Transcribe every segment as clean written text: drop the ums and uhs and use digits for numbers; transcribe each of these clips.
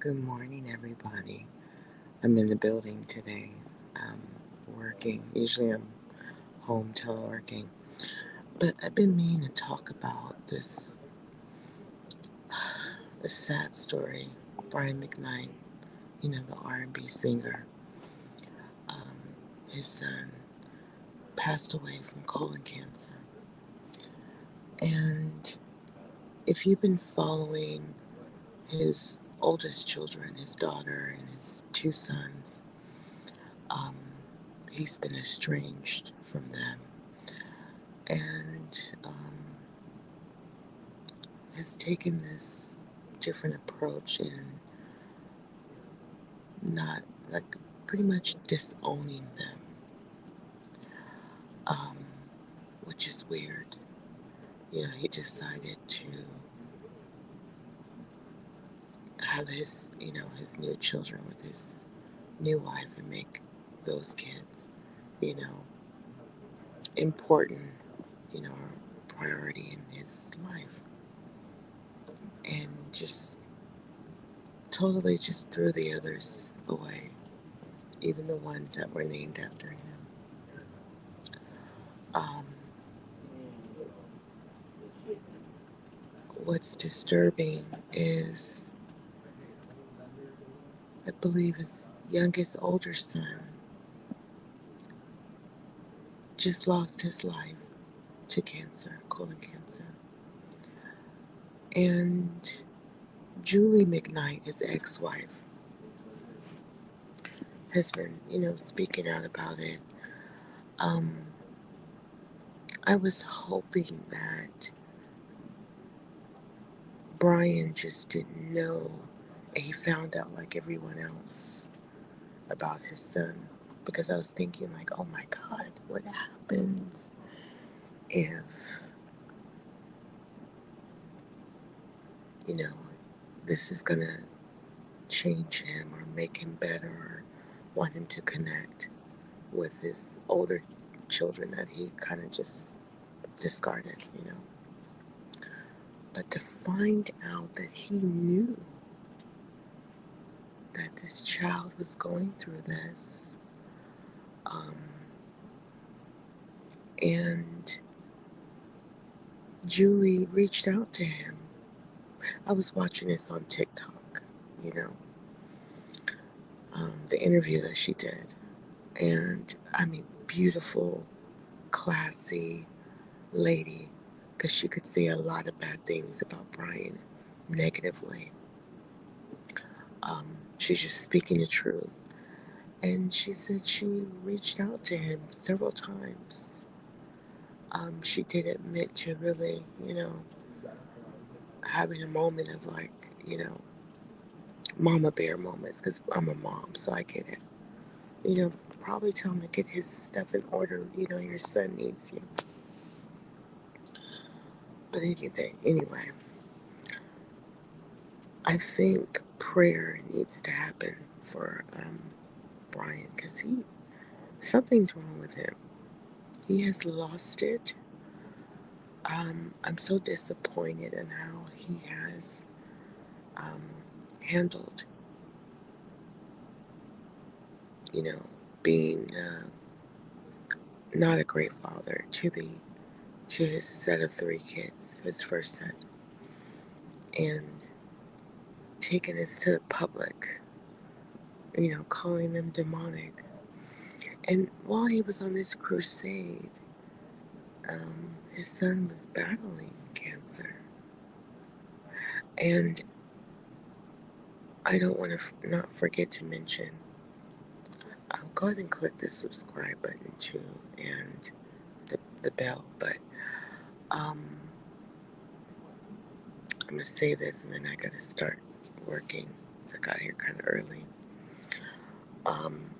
Good morning, everybody. I'm in the building today, um, working. Usually I'm home teleworking. But I've been meaning to talk about this sad story. Brian McKnight, the R&B singer. Um, his son passed away from colon cancer. And if you've been following his oldest children, his daughter and his two sons, um, he's been estranged from them and has taken this different approach in not like pretty much disowning them, um, which is weird. He decided to have his new children with his new wife and make those kids, you know, important, priority in his life, and just totally just threw the others away, even the ones that were named after him. Um, what's disturbing is, I believe, his youngest older son just lost his life to cancer, colon cancer. And Julie McKnight, his ex wife, has been, speaking out about it. Um, I was hoping that Brian just didn't know, and he found out like everyone else about his son, because I was thinking like, oh my God, what happens if, you know this is gonna change him or make him better, or want him to connect with his older children that he kind of just discarded. But to find out that he knew that this child was going through this, um, and Julie reached out to him. I was watching this on TikTok, you know, the interview that she did. And I mean, beautiful, classy lady, because she could say a lot of bad things about Brian negatively. She's just speaking the truth. And she said she reached out to him several times. She did admit to really, having a moment of like, mama bear moments, because I'm a mom, so I get it. Probably tell him to get his stuff in order. Your son needs you. But anyway, I think prayer needs to happen for Brian, because something's wrong with him. He has lost it. I'm so disappointed in how he has um, handled, you know, being not a great father to his set of three kids, his first set, and taking this to the public, calling them demonic. And while he was on this crusade, his son was battling cancer. And I don't want to not forget to mention, go ahead and click the subscribe button too, and the bell. But um, I'm going to say this and then I got to start working. So I got here kind of early. Um,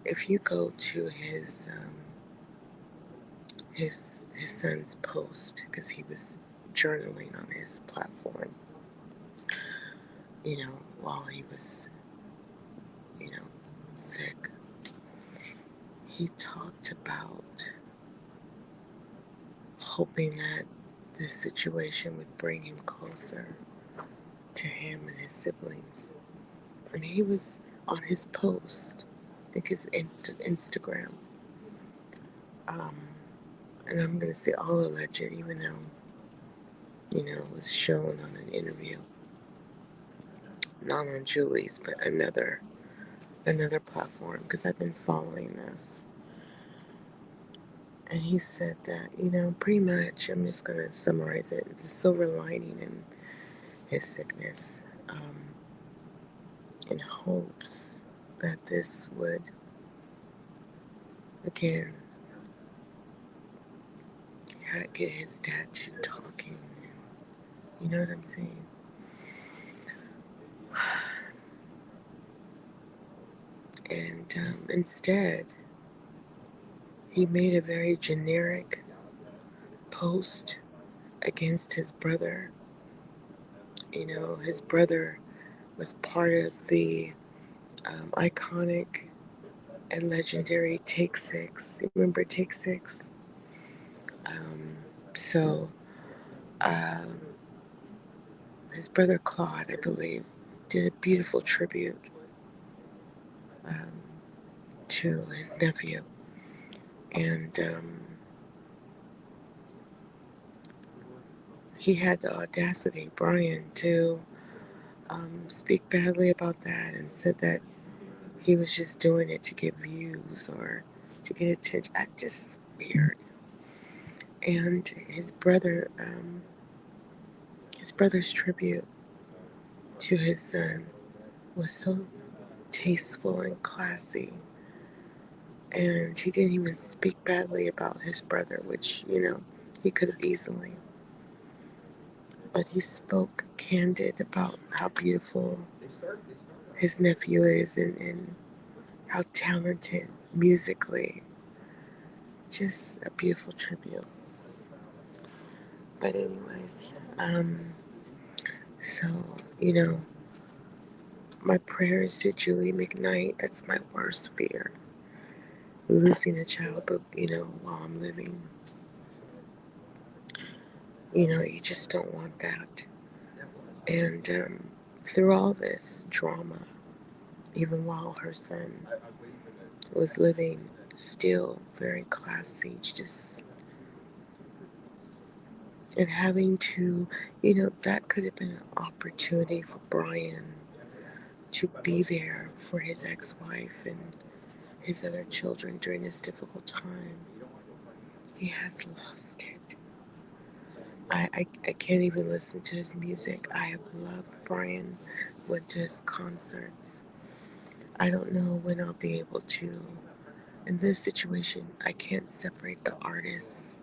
if you go to his son's post, because he was journaling on his platform, while he was, you know, sick, he talked about hoping that this situation would bring him closer to him and his siblings. And he was on his post, I think his Instagram. Um, and I'm going to say all alleged, even though, it was shown on an interview, not on Julie's, but another platform, because I've been following this. And he said that, pretty much, I'm just going to summarize it, the silver lining in his sickness, in hopes that this would, again, get his dad to talking. You know what I'm saying? And instead, he made a very generic post against his brother. His brother was part of the iconic and legendary Take Six. You remember Take Six? Um, so, um, his brother Claude, I believe, did a beautiful tribute um, to his nephew. And he had the audacity, Brian, to speak badly about that and said that he was just doing it to get views or to get attention. I just weird. And his brother's tribute to his son was so tasteful and classy. And he didn't even speak badly about his brother, which, he could have easily. But he spoke candid about how beautiful his nephew is and how talented musically. Just a beautiful tribute. But anyways, so, my prayers to Julie McKnight. That's my worst fear. Losing a child, but, while I'm living. You just don't want that. And through all this drama, even while her son was living still very classy, just, and having to, that could have been an opportunity for Brian to be there for his ex-wife and his other children during this difficult time. He has lost it. I can't even listen to his music. I have loved Brian, went to his concerts. I don't know when I'll be able to. In this situation, I can't separate the artist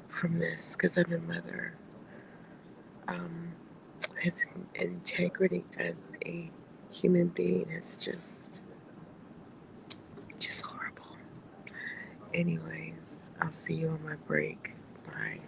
from this because I'm a mother. Um, his integrity as a human being is just horrible. Anyways, I'll see you on my break. Bye.